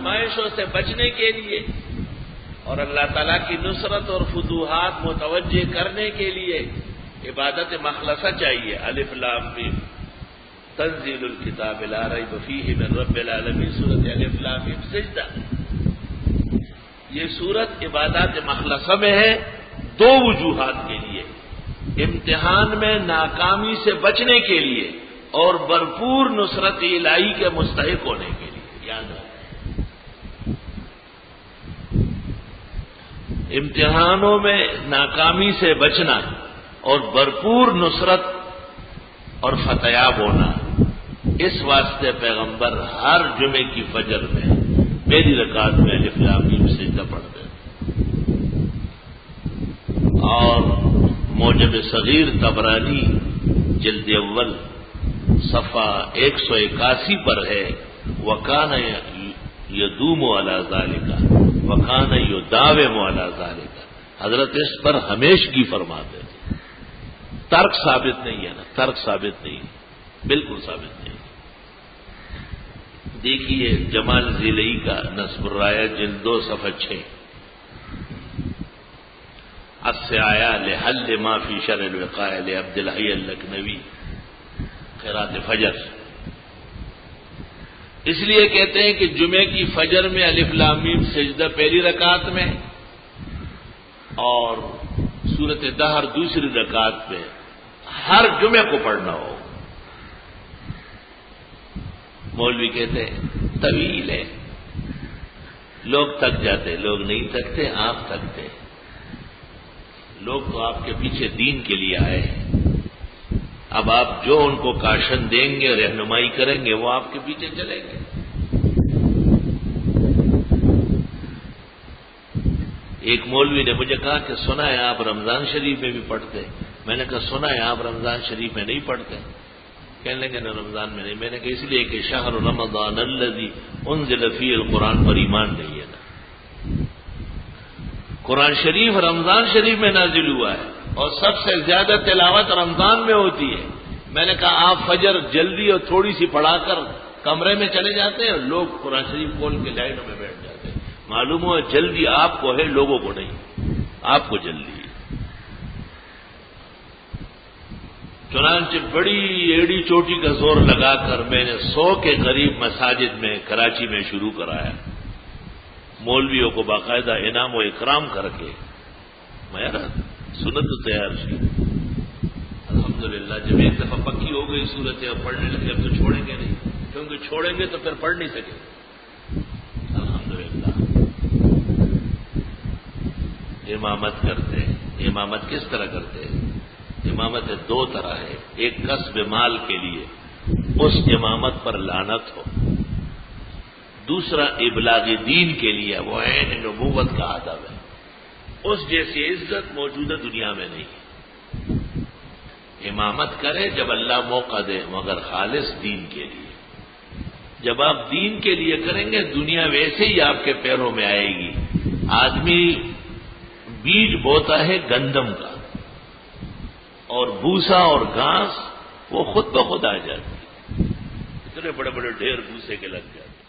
آزمائشوں سے بچنے کے لیے اور اللہ تعالیٰ کی نصرت اور فتوحات متوجہ کرنے کے لیے عبادت مخلصہ چاہیے. الف لام میم تنزیل الکتاب لا ریب فیہ من رب العالمین. سورۃ الف لام میم سجدہ. یہ سورت عبادات مخلصہ میں ہے دو وجوہات کے لیے: امتحان میں ناکامی سے بچنے کے لیے اور بھرپور نصرت الہی کے مستحق ہونے کے لیے. یاد رکھیں امتحانوں میں ناکامی سے بچنا اور بھرپور نصرت اور فتحیاب ہونا. اس واسطے پیغمبر ہر جمعے کی فجر میں پہلی رکعت میں الف لام میم سجدہ پڑھتے ہیں. اور موجب صغیر طبرانی جلد اول صفحہ 181 پر ہے: وَكَانَ يَدُومُ عَلَى ذَلِكَ وَكَانَ يُدَاوِمُ عَلَى ذَلِكَ. حضرت اس پر ہمیشگی فرماتے تھے. ترک ثابت نہیں ہے نا، ترک ثابت نہیں، بالکل ثابت نہیں. دیکھیے جمال ذیلئی کا نصب الرایہ جلد 2 صفحہ 6. السعایا لحل ما فی شرع الوقایہ لعبد الحی اللکھنوی قرات فجر. اس لیے کہتے ہیں کہ جمعے کی فجر میں الف لام میم سجدہ پہلی رکعت میں اور سورۃ دہر دوسری رکعت میں ہر جمعے کو پڑھنا ہو. مولوی کہتے ہیں طویل ہے، لوگ تک جاتے، لوگ نہیں تکتے، آپ تکتے. لوگ تو آپ کے پیچھے دین کے لیے آئے ہیں. اب آپ جو ان کو کاشن دیں گے، رہنمائی کریں گے، وہ آپ کے پیچھے چلیں گے. ایک مولوی نے مجھے کہا کہ سنا ہے آپ رمضان شریف میں بھی پڑھتے. میں نے کہا سنا ہے آپ رمضان شریف میں نہیں پڑھتے. کہنے لگے نا رمضان میں نہیں. میں نے کہا اس لیے کہ شہر رمضان الذی انزل فیہ القرآن پر ایمان نہیں ہے نا. قرآن شریف رمضان شریف میں نازل ہوا ہے اور سب سے زیادہ تلاوت رمضان میں ہوتی ہے. میں نے کہا آپ فجر جلدی اور تھوڑی سی پڑھا کر کمرے میں چلے جاتے ہیں اور لوگ قرآن شریف کھول کے لائنوں میں بیٹھ جاتے ہیں. معلوم ہوا جلدی آپ کو ہے، لوگوں کو نہیں. آپ کو جلدی ہے. چنانچہ بڑی ایڑی چوٹی کا زور لگا کر میں نے 100 کے قریب مساجد میں کراچی میں شروع کرایا. مولویوں کو باقاعدہ انعام و اکرام کر کے میں سنت تیار کی. الحمدللہ جب ایک دفعہ پکی ہو گئی صورت اب پڑھنے لگے اب تو چھوڑیں گے نہیں، کیونکہ چھوڑیں گے تو پھر پڑھ نہیں سکیں. الحمدللہ امامت کرتے ہیں. امامت کس طرح کرتے ہیں؟ امامت 2 طرح ہے. ایک کسب مال کے لیے اس امامت پر لعنت ہو، دوسرا ابلاغ دین کے لیے وہ عین نبوت کا ادب ہے. اس جیسی عزت موجودہ دنیا میں نہیں. امامت کرے جب اللہ موقع دے، مگر خالص دین کے لیے. جب آپ دین کے لیے کریں گے دنیا ویسے ہی آپ کے پیروں میں آئے گی. آدمی بیج بوتا ہے گندم کا اور بھوسا اور گھاس وہ خود بخود آ جاتی. اتنے بڑے بڑے ڈھیر بھوسے کے لگ جاتے.